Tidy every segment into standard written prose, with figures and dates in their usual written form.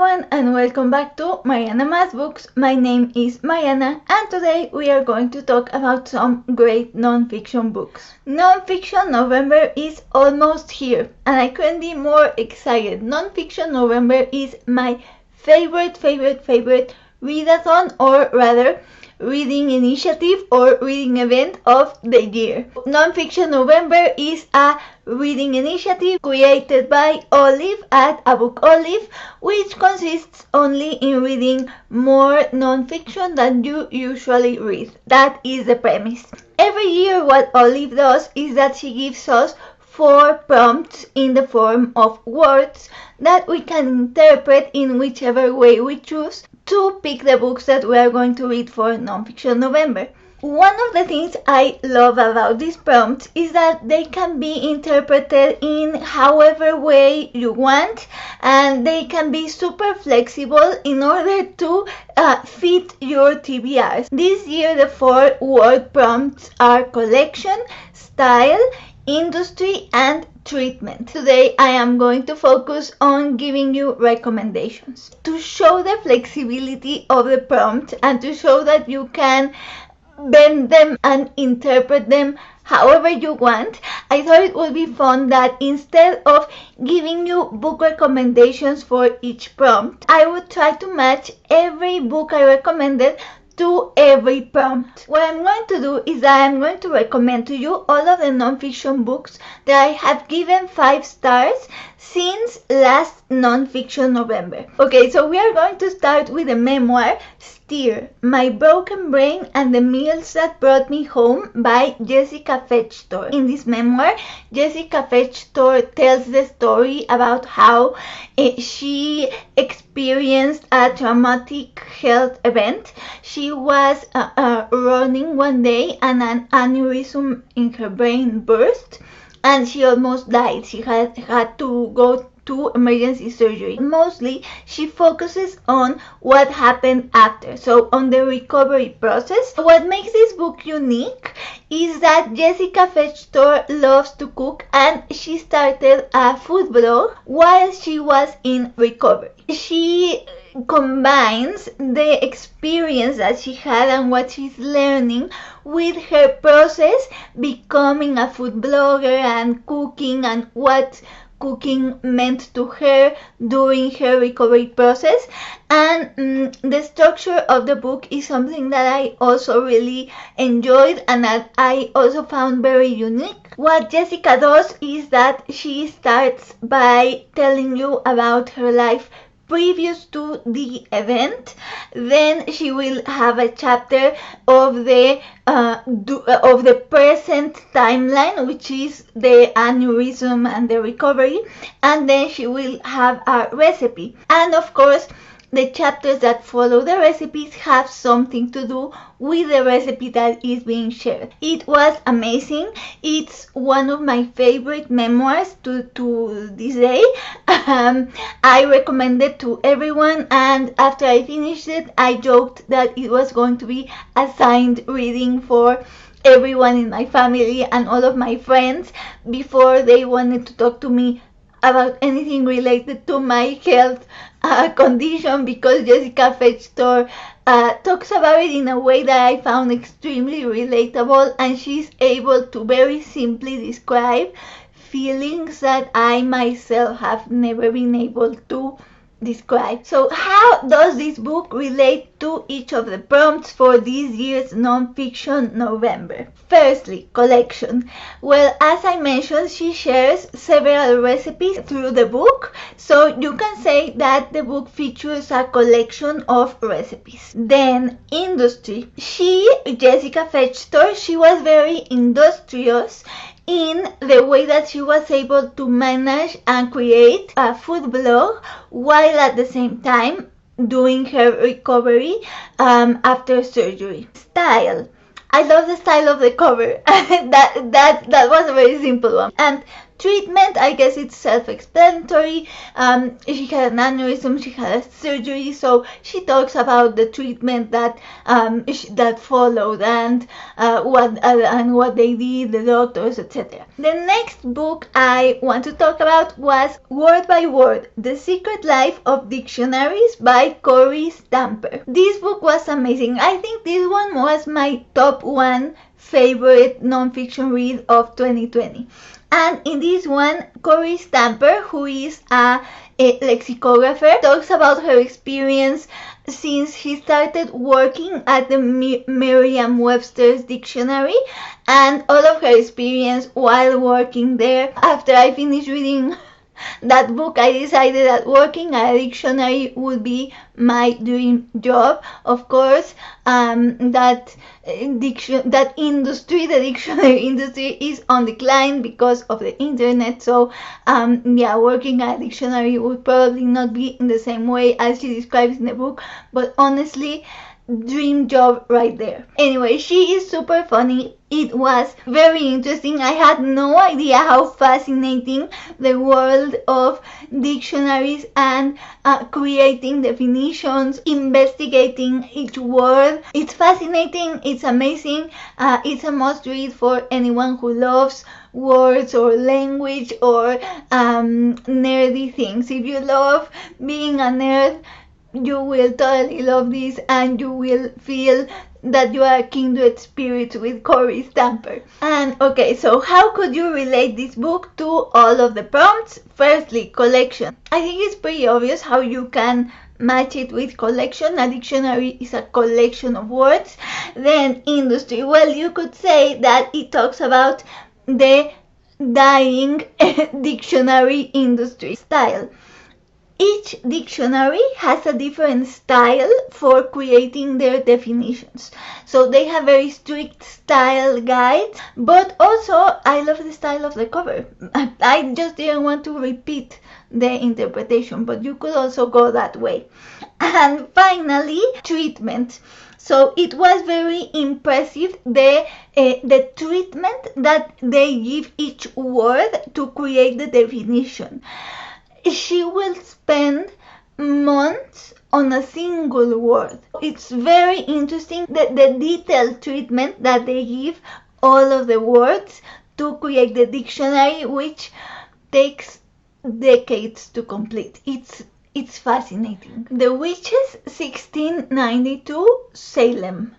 everyone and welcome back to Mariana Math Books. My name is Mariana and today we are going to talk about some great non-fiction books. Nonfiction November is almost here and I couldn't be more excited. Nonfiction November is my favorite readathon, or rather reading initiative or reading event of the year. Nonfiction November is a reading initiative created by Olive at A Book Olive, which consists only in reading more nonfiction than you usually read. That is the premise. Every year what Olive does is that she gives us 4 prompts in the form of words that we can interpret in whichever way we choose to pick the books that we are going to read for Nonfiction November. One of the things I love about these prompts is that they can be interpreted in however way you want, and they can be super flexible in order to fit your TBRs. This year the 4 word prompts are collection, style, industry, and treatment. Today I am going to focus on giving you recommendations. To show the flexibility of the prompt and to show that you can bend them and interpret them however you want, I thought it would be fun that instead of giving you book recommendations for each prompt, I would try to match every book I recommended to every prompt. What I'm going to do is that I'm going to recommend to you all of the nonfiction books that I have given 5 stars since last Nonfiction November. Okay, so we are going to start with the memoir Steer, My Broken Brain and the Meals That Brought Me Home by Jessica Fechtor. In this memoir, Jessica Fechtor tells the story about how she experienced a traumatic health event. She was running one day and an aneurysm in her brain burst and she almost died. She had to go to emergency surgery. Mostly she focuses on what happened after, so on the recovery process. What makes this book unique is that Jessica Fechtor loves to cook and she started a food blog while she was in recovery. She combines the experience that she had and what she's learning with her process becoming a food blogger and cooking and what cooking meant to her during her recovery process. And the structure of the book is something that I also really enjoyed and that I also found very unique. What Jessica does is that she starts by telling you about her life previous to the event. Then she will have a chapter of the present timeline, which is the aneurysm and the recovery, and then she will have a recipe. And of course the chapters that follow the recipes have something to do with the recipe that is being shared. It was amazing. It's one of my favorite memoirs to this day. I recommend it to everyone, and after I finished it, I joked that it was going to be assigned reading for everyone in my family and all of my friends before they wanted to talk to me about anything related to my health condition, because Jessica Fechtor talks about it in a way that I found extremely relatable, and she's able to very simply describe feelings that I myself have never been able to describe. So how does this book relate to each of the prompts for this year's Nonfiction November? Firstly, collection. Well, as I mentioned, she shares several recipes through the book, so you can say that the book features a collection of recipes. Then, industry. Jessica Fechtor, she was very industrious in the way that she was able to manage and create a food blog while at the same time doing her recovery after surgery. Style. I love the style of the cover. that was a very simple one. And treatment, I guess it's self-explanatory. She had an aneurysm, she had a surgery, so she talks about the treatment that that followed and what they did, the doctors, etc. The next book I want to talk about was Word by Word: The Secret Life of Dictionaries by Kory. This book was amazing. I think this one was my top one favorite non-fiction read of 2020. And in this one, Kory, who is a lexicographer, talks about her experience since she started working at the Merriam-Webster's dictionary and all of her experience while working there. After I finished reading that book, I decided that working at a dictionary would be my dream job. Of course, that industry, the dictionary industry, is on decline because of the internet. So, yeah, working at a dictionary would probably not be in the same way as she describes in the book. But honestly, dream job right there. Anyway, she is super funny. It was very interesting. I had no idea how fascinating the world of dictionaries and creating definitions, investigating each word. It's fascinating, it's amazing, it's a must read for anyone who loves words or language or nerdy things. If you love being a nerd, you will totally love this, and you will feel that you are kindred spirits with Kory. And okay, so how could you relate this book to all of the prompts? Firstly, collection. I think it's pretty obvious how you can match it with collection. A dictionary is a collection of words. Then industry. Well, you could say that it talks about the dying dictionary industry. Style. Each dictionary has a different style for creating their definitions. So they have very strict style guides, but also I love the style of the cover. I just didn't want to repeat the interpretation, but you could also go that way. And finally, treatment. So it was very impressive, the treatment that they give each word to create the definition. She will spend months on a single word. It's very interesting that the detailed treatment that they give all of the words to create the dictionary, which takes decades to complete. It's fascinating. The Witches, 1692, Salem.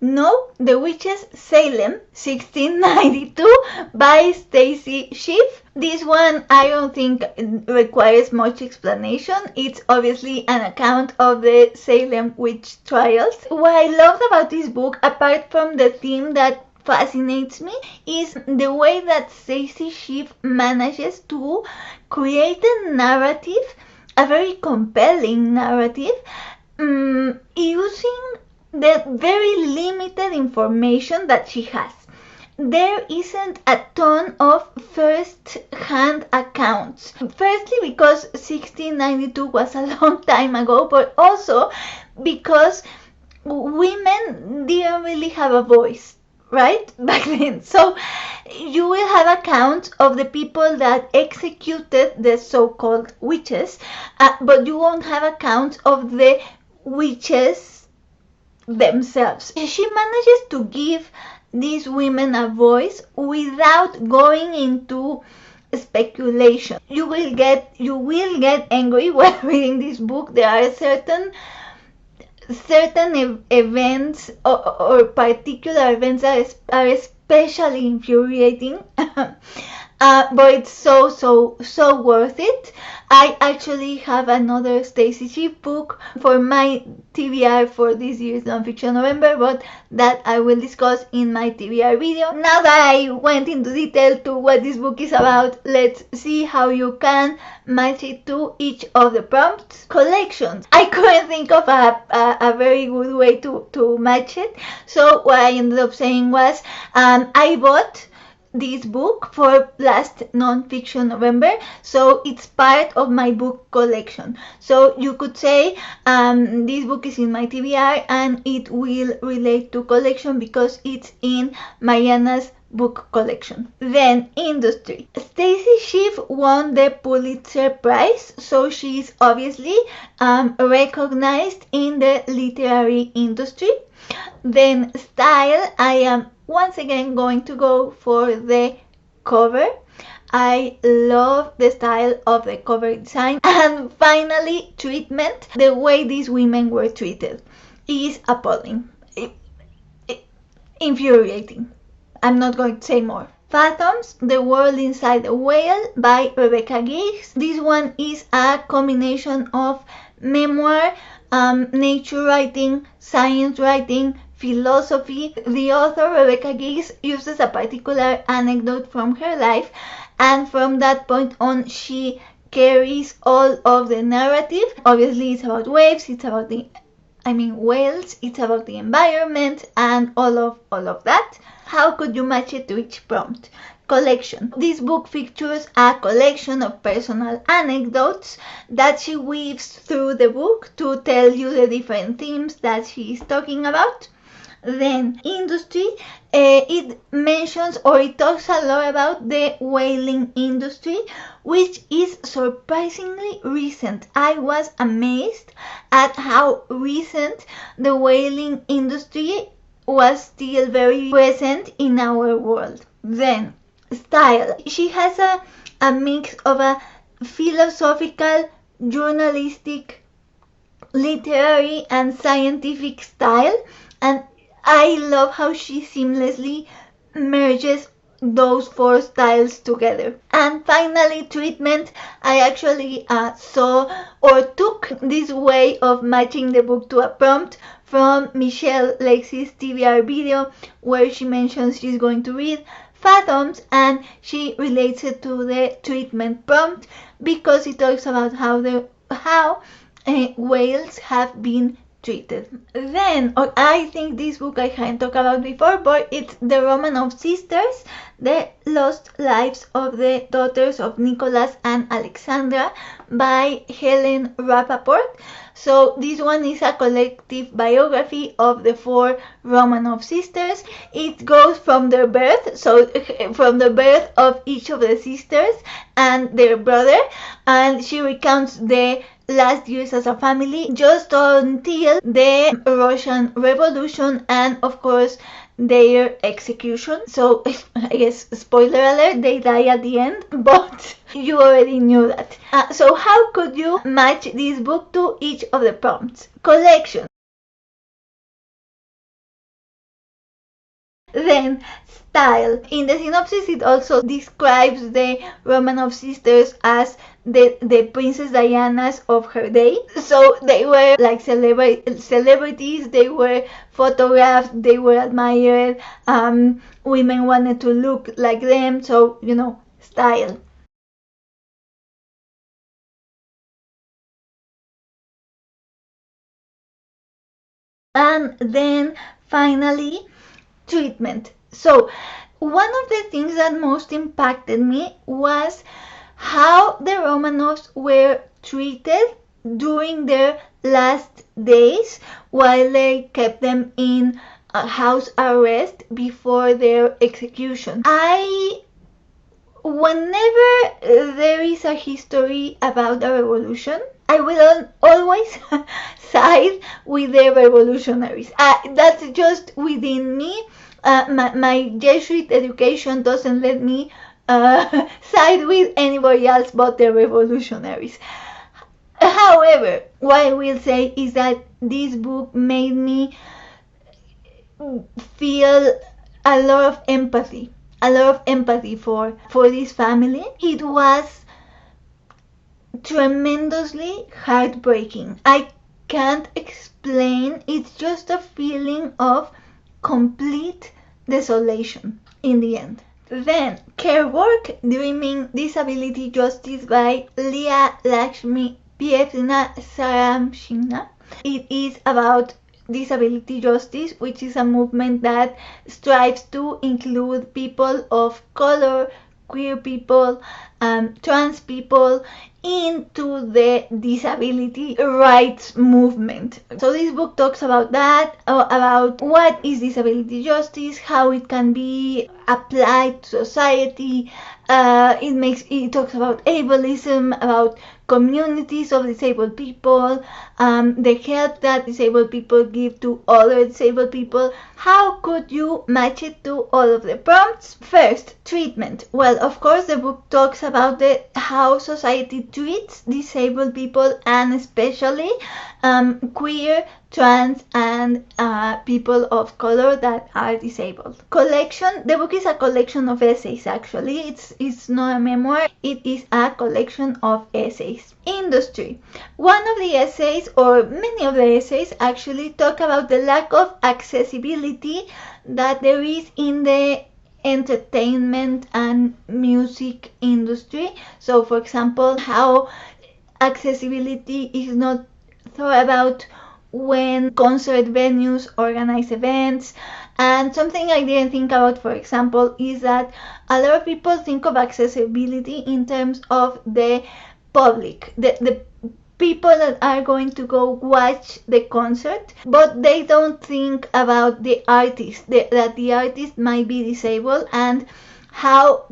No, The Witches, Salem, 1692 by Stacey, Schiff. This one I don't think requires much explanation. It's obviously an account of the Salem witch trials. What I loved about this book, apart from the theme that fascinates me, is the way that Stacey Schiff manages to create a narrative, a very compelling narrative, using the very limited information that she has. There isn't a ton of first-hand accounts. Firstly, because 1692 was a long time ago, but also because women didn't really have a voice, right? Back then. So you will have accounts of the people that executed the so-called witches, but you won't have accounts of the witches themselves. She manages to give these women a voice without going into speculation. You will get angry while reading this book. There are certain events or particular events that are especially infuriating. But it's so worth it. I actually have another Stacey Schiff book for my TBR for this year's Nonfiction November, but that I will discuss in my TBR video. Now that I went into detail to what this book is about, let's see how you can match it to each of the prompts. Collections. I couldn't think of a very good way to match it, so what I ended up saying was I bought this book for last Nonfiction November, so it's part of my book collection. So you could say this book is in my TBR and it will relate to collection because it's in Mariana's book collection. Then industry. Stacey Schiff won the Pulitzer Prize, so she's obviously recognized in the literary industry. Then style, I am once again going to go for the cover. I love the style of the cover design. And finally, treatment. The way these women were treated is appalling. Infuriating. I'm not going to say more. Fathoms, The World Inside a Whale by Rebecca Giggs. This one is a combination of memoir, nature writing, science writing, philosophy. The author, Rebecca Giggs, uses a particular anecdote from her life, and from that point on she carries all of the narrative. Obviously it's about waves, it's about whales, it's about the environment and all of that. How could you match it to each prompt? Collection. This book features a collection of personal anecdotes that she weaves through the book to tell you the different themes that she is talking about. Then industry, it mentions or it talks a lot about the whaling industry, which is surprisingly recent. I was amazed at how recent the whaling industry was still very present in our world. Then style. She has a mix of a philosophical, journalistic, literary and scientific style, and I love how she seamlessly merges those four styles together. And finally, treatment. I actually saw or took this way of matching the book to a prompt from Michelle Lexie's TBR video, where she mentions she's going to read Fathoms, and she relates it to the treatment prompt because it talks about how whales have been treated. Then, I think this book I hadn't talked about before, but it's the Romanov Sisters, The Lost Lives of the Daughters of Nicholas and Alexandra by Helen Rappaport. So this one is a collective biography of the four Romanov sisters. It goes from their birth, so from the birth of each of the sisters and their brother, and she recounts the last years as a family just until the Russian Revolution and of course their execution. So I guess spoiler alert, they die at the end, but you already knew that. So how could you match this book to each of the prompts? Collection. Then style. In the synopsis it also describes the Romanov sisters as the Princess Dianas of her day. So they were like celebrities, they were photographed, they were admired, women wanted to look like them, so style. And then finally, treatment. So one of the things that most impacted me was how the Romanovs were treated during their last days while they kept them in house arrest before their execution. Whenever there is a history about a revolution, I will always side with the revolutionaries. That's just within me. My Jesuit education doesn't let me side with anybody else but the revolutionaries. However, what I will say is that this book made me feel a lot of empathy for this family. It was tremendously heartbreaking. I can't explain. It's just a feeling of complete desolation in the end. Then, Care Work, Dreaming Disability Justice by Leah, Lakshmi, Piepzna-Saramashina. It is about disability justice, which is a movement that strives to include people of color, queer people, trans people into the disability rights movement. So this book talks about that, about what is disability justice, how it can be applied to society. It talks about ableism, about communities of disabled people, the help that disabled people give to other disabled people. How could you match it to all of the prompts? First, treatment. Well, of course, the book talks about how society treats disabled people, and especially queer, trans, and people of color that are disabled. Collection. The book is a collection of essays, actually. It's not a memoir. It is a collection of essays. Industry. One of the essays, or many of the essays, actually talk about the lack of accessibility that there is in the entertainment and music industry. So, for example, how accessibility is not thought about when concert venues organize events. And something I didn't think about, for example, is that a lot of people think of accessibility in terms of the public, the people that are going to go watch the concert, but they don't think about the artist, that the artist might be disabled, and how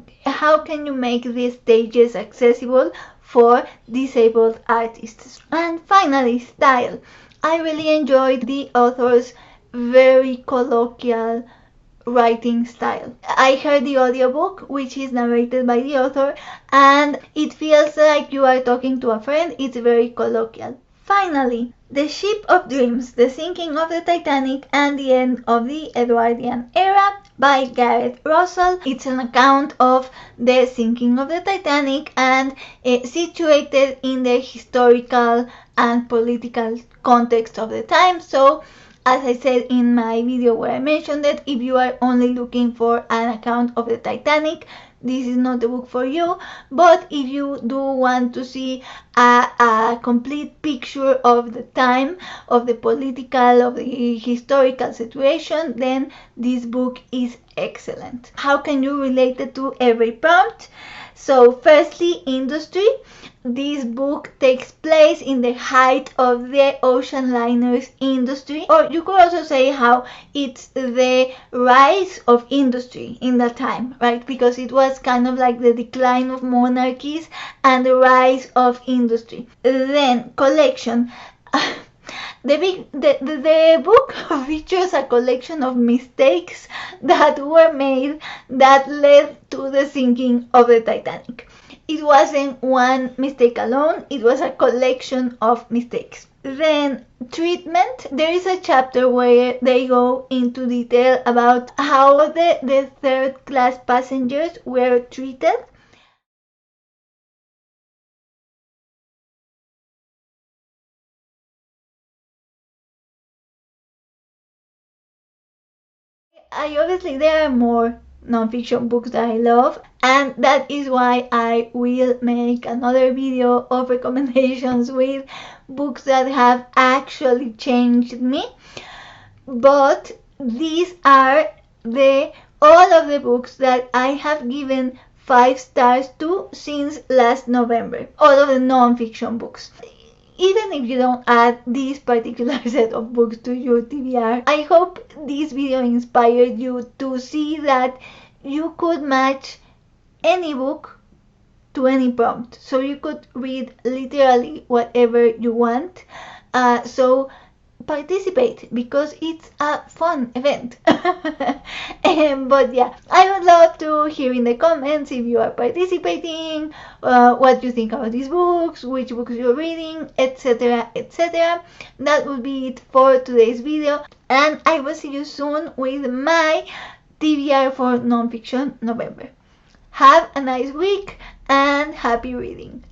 can you make these stages accessible for disabled artists. And finally, style. I really enjoyed the author's very colloquial writing style. I heard the audiobook, which is narrated by the author, and it feels like you are talking to a friend. It's very colloquial. Finally, The Ship of Dreams, The Sinking of the Titanic and the End of the Edwardian Era by Garett Russell. It's an account of the sinking of the Titanic and situated in the historical and political context of the time. So, as I said in my video where I mentioned that if you are only looking for an account of the Titanic, this is not the book for you. But if you do want to see a complete picture of the time, of the political, of the historical situation, then this book is excellent. How can you relate it to every prompt? So firstly, industry. This book takes place in the height of the ocean liners industry, or you could also say how it's the rise of industry in that time, right? Because it was kind of like the decline of monarchies and the rise of industry. Then collection. The book features a collection of mistakes that were made that led to the sinking of the Titanic. It wasn't one mistake alone, it was a collection of mistakes. Then treatment. There is a chapter where they go into detail about how the third class passengers were treated. Obviously there are more non-fiction books that I love, and that is why I will make another video of recommendations with books that have actually changed me. But these are all of the books that I have given 5 stars to since last November, all of the non-fiction books. Even if you don't add this particular set of books to your TBR, I hope this video inspired you to see that you could match any book to any prompt. So you could read literally whatever you want. So participate, because it's a fun event. But yeah, I would love to hear in the comments if you are participating, what you think about these books, which books you're reading, etc, etc. That would be it for today's video, and I will see you soon with my TBR for Nonfiction November. Have a nice week and happy reading.